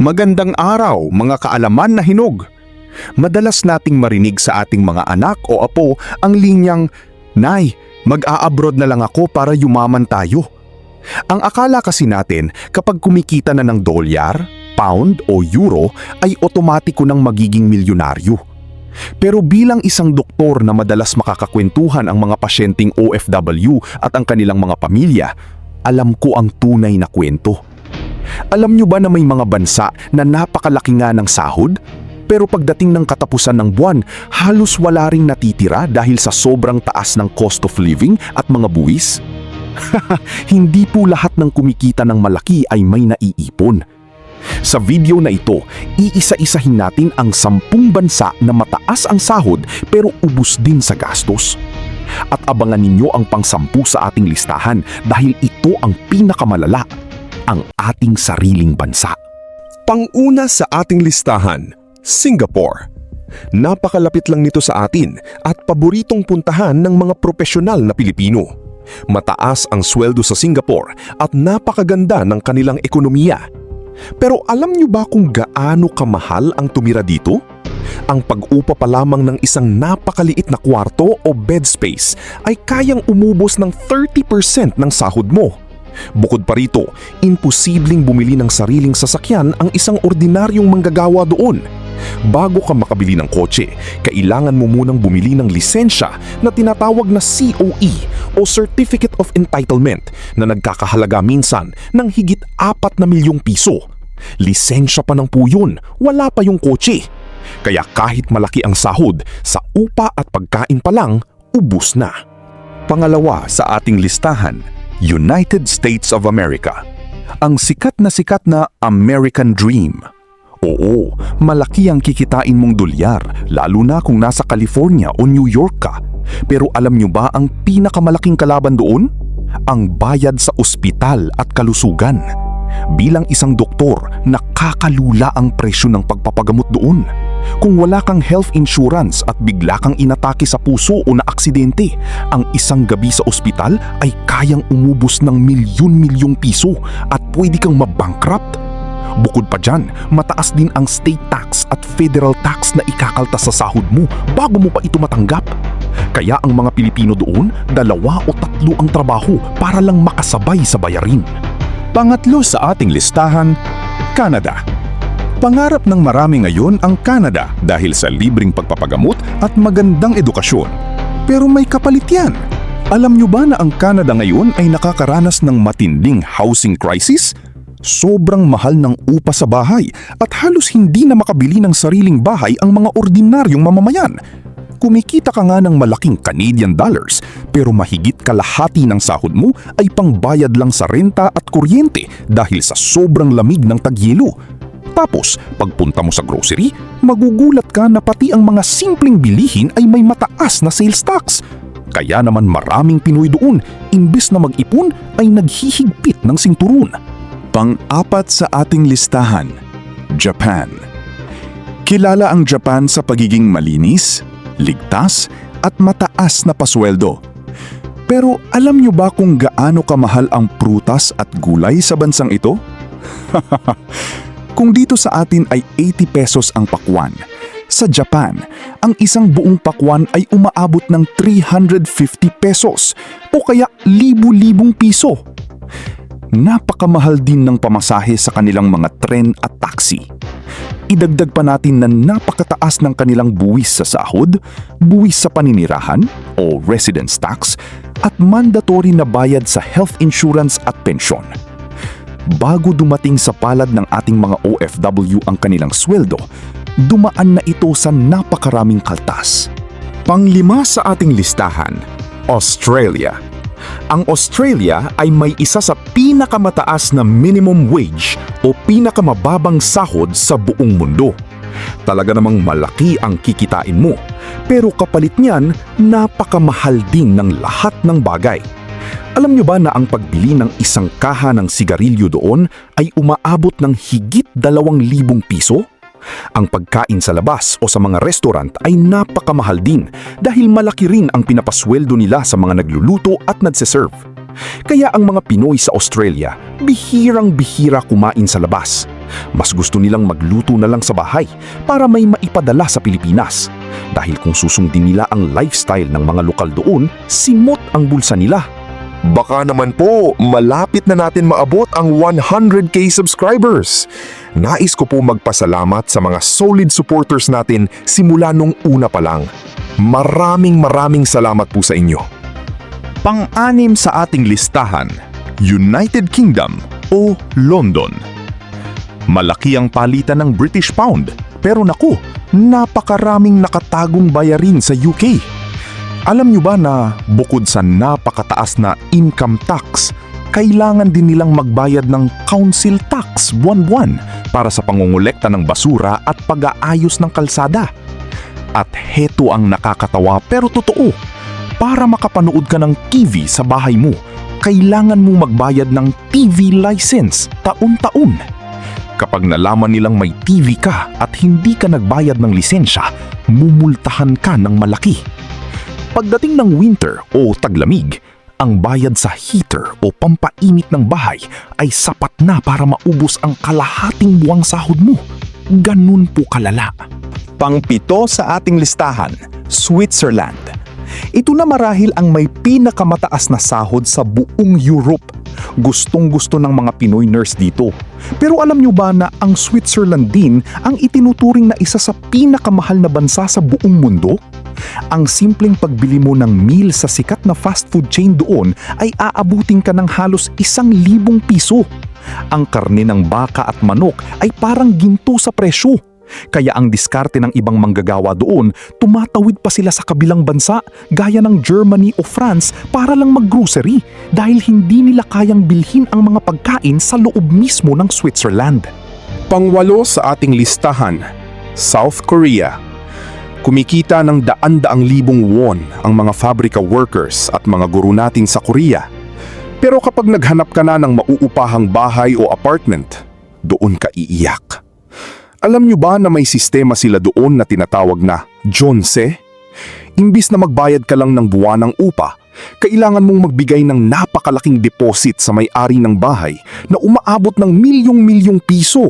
Magandang araw, mga kaalaman na hinog. Madalas nating marinig sa ating mga anak o apo ang linyang, "Nay, mag-a-abroad na lang ako para yumaman tayo." Ang akala kasi natin kapag kumikita na ng dolyar, pound o euro ay otomatiko nang magiging milyonaryo. Pero bilang isang doktor na madalas makakakwentuhan ang mga pasyenteng OFW at ang kanilang mga pamilya, alam ko ang tunay na kwento. Alam nyo ba na may mga bansa na napakalaki nga ng sahod? Pero pagdating ng katapusan ng buwan, halos wala ring natitira dahil sa sobrang taas ng cost of living at mga buwis? Hindi po lahat ng kumikita ng malaki ay may naiipon. Sa video na ito, iisa-isahin natin ang 10 bansa na mataas ang sahod pero ubos din sa gastos. At abangan ninyo ang pang-10 sa ating listahan dahil ito ang pinakamalala, ang ating sariling bansa. Pang-una sa ating listahan, Singapore. Napakalapit lang nito sa atin at paboritong puntahan ng mga profesional na Pilipino. Mataas ang sweldo sa Singapore at napakaganda ng kanilang ekonomiya. Pero alam niyo ba kung gaano kamahal ang tumira dito? Ang pag-upa pa lamang ng isang napakaliit na kwarto o bed space ay kayang umubos ng 30% ng sahod mo. Bukod pa rito, imposibleng bumili ng sariling sasakyan ang isang ordinaryong manggagawa doon. Bago ka makabili ng kotse, kailangan mo munang bumili ng lisensya na tinatawag na COE o Certificate of Entitlement na nagkakahalaga minsan ng higit 4 na milyong piso. Lisensya pa ng po yun, wala pa yung kotse. Kaya kahit malaki ang sahod, sa upa at pagkain pa lang, ubus na. Pangalawa sa ating listahan, United States of America. Ang sikat na American Dream. Oo, malaki ang kikitain mong dolyar, lalo na kung nasa California o New York ka. Pero alam nyo ba ang pinakamalaking kalaban doon? Ang bayad sa ospital at kalusugan. Bilang isang doktor, nakakalula ang presyo ng pagpapagamot doon. Kung wala kang health insurance at bigla kang inatake sa puso o na aksidente, ang isang gabi sa ospital ay kayang umubos ng milyon-milyong piso at pwede kang mabankrupt. Bukod pa dyan, mataas din ang state tax at federal tax na ikakaltas sa sahod mo bago mo pa ito matanggap. Kaya ang mga Pilipino doon, 2 o 3 ang trabaho para lang makasabay sa bayarin. Pangatlo sa ating listahan, Canada. Pangarap ng marami ngayon ang Canada dahil sa libreng pagpapagamot at magandang edukasyon. Pero may kapalit yan. Alam nyo ba na ang Canada ngayon ay nakakaranas ng matinding housing crisis? Sobrang mahal ng upa sa bahay at halos hindi na makabili ng sariling bahay ang mga ordinaryong mamamayan. Kumikita ka nga ng malaking Canadian dollars pero mahigit kalahati ng sahod mo ay pangbayad lang sa renta at kuryente dahil sa sobrang lamig ng tagyelo. Tapos, pagpunta mo sa grocery, magugulat ka na pati ang mga simpleng bilihin ay may mataas na sales tax. Kaya naman maraming Pinoy doon, imbes na mag-ipon ay naghihigpit ng sinturon. Pang-apat sa ating listahan, Japan. Kilala ang Japan sa pagiging malinis, ligtas, at mataas na pasweldo. Pero alam nyo ba kung gaano kamahal ang prutas at gulay sa bansang ito? Kung dito sa atin ay 80 pesos ang pakwan, sa Japan, ang isang buong pakwan ay umaabot ng 350 pesos o kaya libu-libong piso. Napakamahal din ng pamasahe sa kanilang mga tren at taxi. Idagdag pa natin na napakataas ng kanilang buwis sa sahod, buwis sa paninirahan o residence tax, at mandatory na bayad sa health insurance at pensyon. Bago dumating sa palad ng ating mga OFW ang kanilang sweldo, dumaan na ito sa napakaraming kaltas. Pang-5 sa ating listahan, Australia. Ang Australia ay may isa sa pinakamataas na minimum wage o pinakamababang sahod sa buong mundo. Talaga namang malaki ang kikitain mo, pero kapalit niyan, napakamahal din ng lahat ng bagay. Alam nyo ba na ang pagbili ng isang kaha ng sigarilyo doon ay umaabot ng higit 2,000 piso? Ang pagkain sa labas o sa mga restaurant ay napakamahal din dahil malaki rin ang pinapasweldo nila sa mga nagluluto at nagseserve. Kaya ang mga Pinoy sa Australia, bihirang-bihira kumain sa labas. Mas gusto nilang magluto na lang sa bahay para may maipadala sa Pilipinas. Dahil kung susundin nila ang lifestyle ng mga lokal doon, simot ang bulsa nila. Baka naman po, malapit na natin maabot ang 100k subscribers. Nais ko po magpasalamat sa mga solid supporters natin simula nung una pa lang. Maraming salamat po sa inyo. Pang-anim sa ating listahan, United Kingdom o London. Malaki ang palitan ng British Pound, pero naku, napakaraming nakatagong bayarin sa UK. Alam nyo ba na bukod sa napakataas na income tax, kailangan din nilang magbayad ng council tax buwan-buwan para sa pangongolekta ng basura at pag-aayos ng kalsada. At heto ang nakakatawa pero totoo, para makapanood ka ng TV sa bahay mo, kailangan mo magbayad ng TV license taon-taon. Kapag nalaman nilang may TV ka at hindi ka nagbayad ng lisensya, mumultahan ka ng malaki. Pagdating ng winter o taglamig, ang bayad sa heater o pampainit ng bahay ay sapat na para maubos ang kalahating buwang sahod mo. Ganun po kalala. Pang-pito sa ating listahan, Switzerland. Ito na marahil ang may pinakamataas na sahod sa buong Europe. Gustong-gusto ng mga Pinoy nurse dito. Pero alam nyo ba na ang Switzerland din ang itinuturing na isa sa pinakamahal na bansa sa buong mundo? Ang simpleng pagbili mo ng meal sa sikat na fast food chain doon ay aabutin ka ng halos 1,000 piso. Ang karne ng baka at manok ay parang ginto sa presyo. Kaya ang diskarte ng ibang manggagawa doon, tumatawid pa sila sa kabilang bansa gaya ng Germany o France para lang maggrocery dahil hindi nila kayang bilhin ang mga pagkain sa loob mismo ng Switzerland. Pangwalo sa ating listahan, South Korea. Kumikita ng daan-daang libong won ang mga fabrika workers at mga guro natin sa Korea. Pero kapag naghanap ka na ng mauupahang bahay o apartment, doon ka iiyak. Alam nyo ba na may sistema sila doon na tinatawag na Jonse? Imbis na magbayad ka lang ng buwanang upa, kailangan mong magbigay ng napakalaking deposit sa may-ari ng bahay na umaabot ng milyong-milyong piso.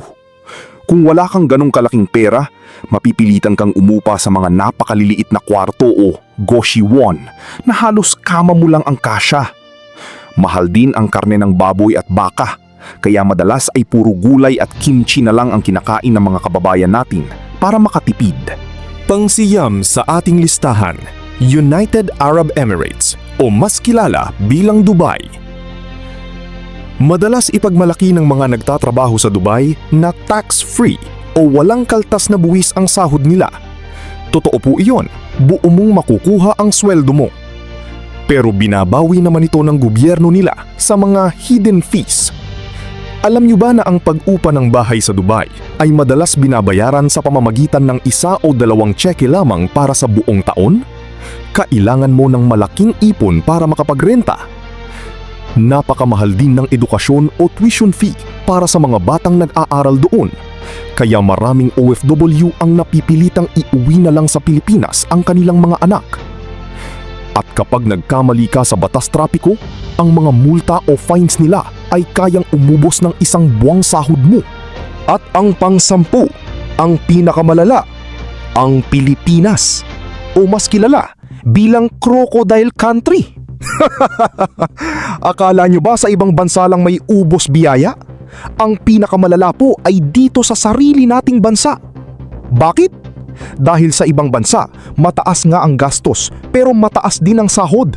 Kung wala kang ganong kalaking pera, mapipilitan kang umupa sa mga napakaliliit na kwarto o goshiwon na halos kama mo lang ang kasya. Mahal din ang karne ng baboy at baka. Kaya madalas ay puro gulay at kimchi na lang ang kinakain ng mga kababayan natin para makatipid. Pangsiyam sa ating listahan, United Arab Emirates o mas kilala bilang Dubai. Madalas ipagmalaki ng mga nagtatrabaho sa Dubai na tax-free o walang kaltas na buwis ang sahod nila. Totoo po iyon, buo mong makukuha ang sweldo mo. Pero binabawi naman ito ng gobyerno nila sa mga hidden fees. Alam nyo ba na ang pag-upa ng bahay sa Dubai ay madalas binabayaran sa pamamagitan ng 1 o 2 tseke lamang para sa buong taon? Kailangan mo ng malaking ipon para makapagrenta. Napakamahal din ng edukasyon o tuition fee para sa mga batang nag-aaral doon. Kaya maraming OFW ang napipilitang iuwi na lang sa Pilipinas ang kanilang mga anak. At kapag nagkamali ka sa batas trapiko, ang mga multa o fines nila ay kayang umubos ng 1 buwang sahod mo. At ang pang-10, ang pinakamalala, ang Pilipinas. O mas kilala bilang crocodile country. Akala nyo ba sa ibang bansa lang may ubos biyaya? Ang pinakamalala po ay dito sa sarili nating bansa. Bakit? Dahil sa ibang bansa, mataas nga ang gastos pero mataas din ang sahod.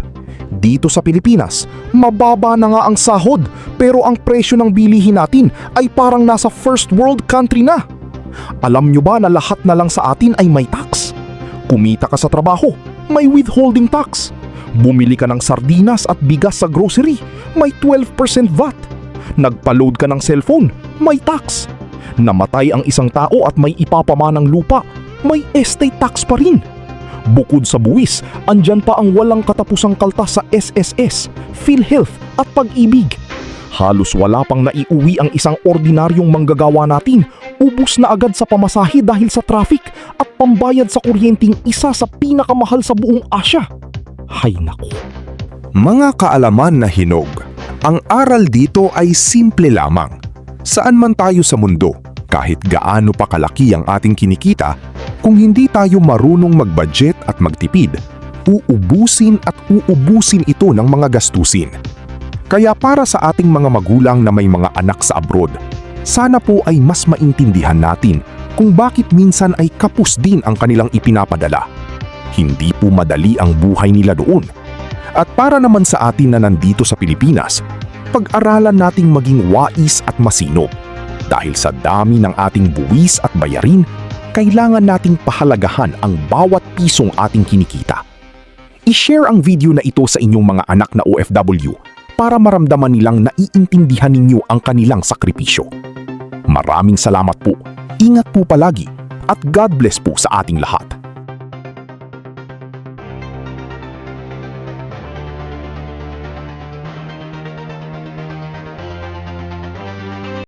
Dito sa Pilipinas, mababa na nga ang sahod pero ang presyo ng bilihin natin ay parang nasa first world country na. Alam nyo ba na lahat na lang sa atin ay may tax? Kumita ka sa trabaho, may withholding tax. Bumili ka ng sardinas at bigas sa grocery, may 12% VAT. Nagpa-load ka ng cellphone, may tax. Namatay ang isang tao at may ipapamanang lupa, may estate tax pa rin. Bukod sa buwis, andyan pa ang walang katapusang kaltas sa SSS, PhilHealth at Pag-ibig. Halos wala pang naiuwi ang isang ordinaryong manggagawa natin, ubos na agad sa pamasahe dahil sa traffic at pambayad sa kuryenteng isa sa pinakamahal sa buong Asya. Hay naku. Mga kaalaman na hinog, ang aral dito ay simple lamang. Saan man tayo sa mundo, Kahit gaano pa kalaki ang ating kinikita, kung hindi tayo marunong mag-budget at magtipid, uubusin at uubusin ito ng mga gastusin. Kaya para sa ating mga magulang na may mga anak sa abroad, sana po ay mas maintindihan natin kung bakit minsan ay kapos din ang kanilang ipinapadala. Hindi po madali ang buhay nila doon. At para naman sa atin na nandito sa Pilipinas, pag-aralan nating maging wais at masinop. Dahil sa dami ng ating buwis at bayarin, kailangan nating pahalagahan ang bawat pisong ating kinikita. I-share ang video na ito sa inyong mga anak na OFW para maramdaman nilang naiintindihan ninyo ang kanilang sakripisyo. Maraming salamat po, ingat po palagi, at God bless po sa ating lahat.